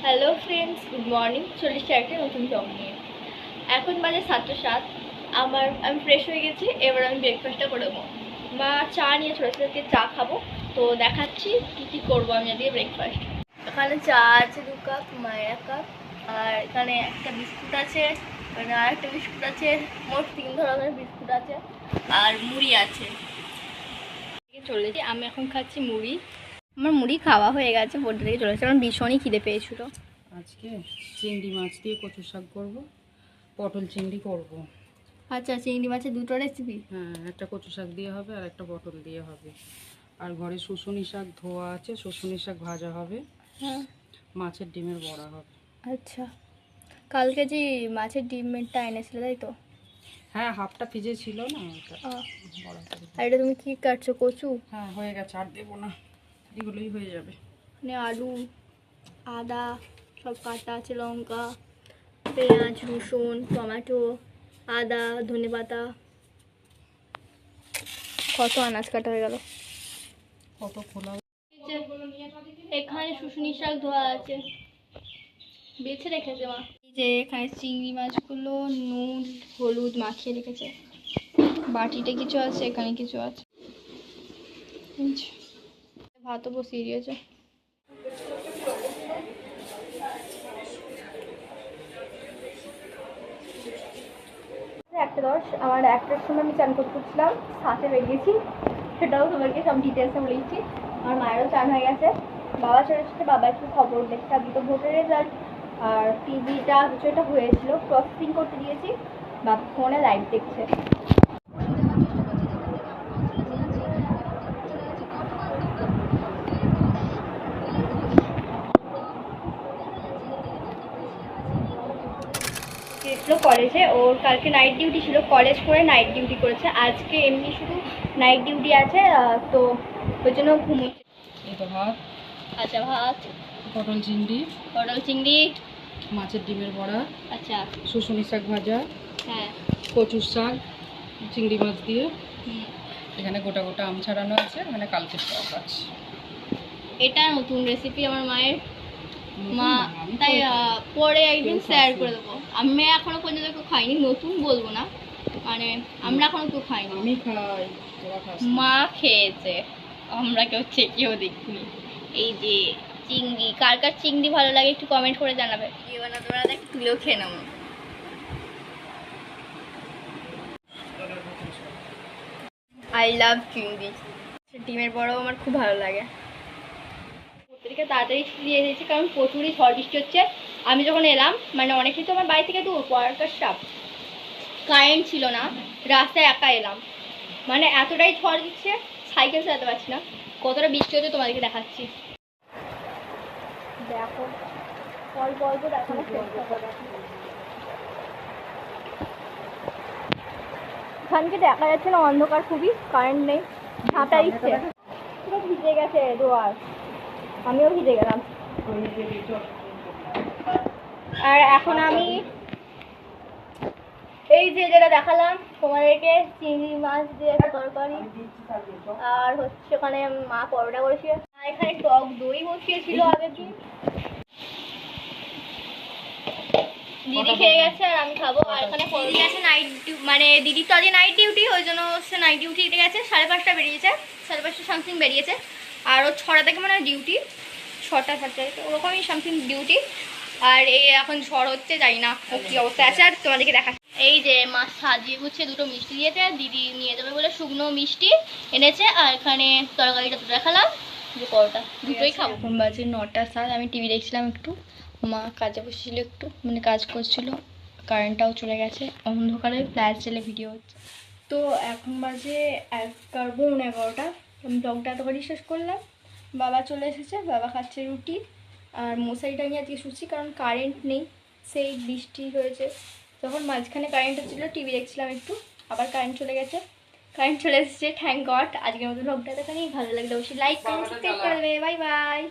Hello friends, good morning. চলে এসেছি একটা নতুন ব্লগ নিয়ে। এখন বাজে 7:07। আমি ফ্রেশ হয়ে গেছি। এবার আমি ব্রেকফাস্টটা করে দেবো। মা চা নিয়ে ছোটো চা খাবো, তো দেখাচ্ছি কী কী করবো আমি দিয়ে ব্রেকফাস্ট। এখানে চা আছে 2 কাপ, মায়ের 1 কাপ, আর এখানে একটা বিস্কুট আছে, এখানে আর একটা বিস্কুট আছে, মোট 3 ধরনের বিস্কুট আছে, আর মুড়ি আছে। চলেছি, আমি এখন খাচ্ছি মুড়ি। আমার মুড়ি খাওয়া হয়ে গেছে, বোর্ডে থেকে চলে এসেছে। আমার ভীষণই খিদে পেয়েছিল। আজকে চিংড়ি মাছ দিয়ে কচু শাক করবো, পটল চিংড়ি করব। আচ্ছা, চিংড়ি মাছের দুটো রেসিপি? হ্যাঁ, একটা কচু শাক দিয়ে হবে আর একটা পটল দিয়ে হবে। আর ঘরে শুশুনি শাক ধোয়া আছে, শুশুনি শাক ভাজা হবে। হ্যাঁ, মাছের ডিমের বড়া হবে। আচ্ছা। কালকে যে মাছের ডিমটা এনেছিলে, তাই তো? হ্যাঁ, হাফটা ফ্রিজে ছিল না, ওটা বড়া করে আর এটা তুমি কি কাটছো? কচু? হ্যাঁ, হয়ে গেছে, আর দেবো না, এগুলোই হয়ে যাবে। মানে আলু, আদা সব কাটা আছে, লঙ্কা, পেঁয়াজ, রসুন, টমেটো, আদা, ধনেপাতা। কত আনাজ কাটা হয়ে গেল। কত খোলা। এখানে শুশুনি শাক ধোয়া আছে, বেছে রেখেছে মা। এই যে এখানে চিংড়ি মাছগুলো নুন হলুদ মাখিয়ে রেখেছে। বাটিতে কিছু আছে, এখানে কিছু আছে। ভাতও বসিয়ে দিয়েছে। একটা 10, আমার 1টার সময় আমি চান করতেছিলাম, সাথে বেরিয়েছি, সেটাও তোমাকে সব ডিটেলসে বলেছি। আমার মায়েরও চান হয়ে গেছে, বাবা চলে এসেছে, বাবা একটু খবর দেখতে, আগে তো ভোটের রেজাল্ট আর টিভিটা কিছু একটা হয়েছিল, প্রসেসিং করতে দিয়েছি, বাবা ফোনে লাইভ দেখছে। গেছিল কলেজে, ওর কালকে নাইট ডিউটি ছিল, কলেজ করে নাইট ডিউটি করেছে। আজকে এমনি শুধু নাইট ডিউটি আছে, তো ওই জন্য ঘুমোচ্ছে। এটা ভাত। আচ্ছা, ভাত, পটল চিংড়ি, মাছের ডিমের বড়া, আচ্ছা, শুশুনি শাক ভাজা, হ্যাঁ, কচুর শাক, চিংড়ি মাছ দিয়ে। হুম। এখানে গোটা গোটা আম ছাড়ানো আছে, এখানে কালকে টক আছে। এটা নতুন রেসিপি আমার মায়ের, মা তাই পরে একদিন শেয়ার করে দেবো। আমি এখনো পর্যন্ত কেউ খাইনি, নতুন বলবো না, মানে আমরা এখনো কেউ খাইনি। আমি খাই, তোরা খাস না। মা খেয়েছে, আমরা কেউ চেকেও দেখিনি। এই যে চিংড়ি, কার কার চিংড়ি ভালো লাগে একটু কমেন্ট করে জানাবে। তোমরা দেখ, তুলেও খেয়ে নাও। আই লাভ চিংড়ি। ডিমের বড়াও আমার খুব ভালো লাগে। প্রত্যেককে তাড়াতাড়ি দিয়ে দিয়েছি, কারণ প্রচুরই ঝড় বৃষ্টি হচ্ছে। আমি যখন এলাম, মানে অনেকেই তো আমার বাড়ি থেকে দূর, পড়াটার স্টাফ, কারেন্ট ছিল না, রাস্তায় একা এলাম, মানে এতটাই ঝড় দিচ্ছে, সাইকেল চালাতে পারছি না। কতটা বৃষ্টি হচ্ছে তোমাদেরকে দেখাচ্ছি। দেখো, অল্প অল্প দেখানো চেষ্টা করো। এখানকে দেখা যাচ্ছে না, অন্ধকার খুবই, কারেন্ট নেই, ঝাঁটা দিচ্ছে, পুরো ভিজে গেছে দোয়ার, আমিও ভিজে গেলাম। আর এখন আমি এই যে যেটা দেখালাম তোমাদেরকে, চিংড়ি মাছ দিয়ে তরকারি, আর হচ্ছে ওখানে মা পরোটা করেছিল, আর এখানে টক দই বসিয়েছিল আগের দিন, দিদি খেয়ে গেছে আর আমি খাবো। আর এখানে দিদি গেছে নাইট ডিউটি, মানে দিদি তো আজকে নাইট ডিউটি, ওই জন্য সে নাইট ডিউটিতে গেছে। 5:30 বেরিয়েছে, 5:30 সামথিং বেরিয়েছে, আর ও 6টা থেকে মানে ডিউটি, 6টা 7টা ওরকমই সামথিং ডিউটি। আর এই এখন ঝড় হচ্ছে, জানি না ও কী অবস্থা আছে। আর তোমাদেরকে দেখা, এই যে মাছ সাজিয়ে গুছিয়ে দুটো মিষ্টি দিয়েছে, দিদি নিয়ে যাবে বলে শুকনো মিষ্টি এনেছে। আর এখানে তরকারিটা দুটো দেখালাম, যে পরোটা, দুটোই খাবো। এখন বাজে 9:07, আমি টিভি দেখছিলাম একটু, মা কাজে বসেছিল একটু, মানে কাজ করছিল, কারেন্টটাও চলে গেছে, অন্ধকারে ফ্ল্যাশ জেলে ভিডিও হচ্ছে। তো এখন বাজে 11:15, আমি ব্লগটা এতবারই শেষ করলাম। বাবা চলে এসেছে, বাবা খাচ্ছে রুটি, আর মশারিটা নিয়ে আজকে শুচ্ছি, কারণ কারেন্ট নেই, সেই বৃষ্টি হয়েছে। যখন মাঝখানে কারেন্ট হচ্ছিলো, টিভি দেখছিলাম একটু, আবার কারেন্ট চলে গেছে, কারেন্ট চলে এসেছে, থ্যাংক গড। আজকের মতো ব্লগটা দেখানি, ভালো লাগলে অবশ্যই লাইক করুন, সাবস্ক্রাইব করে দেবে। Bye bye.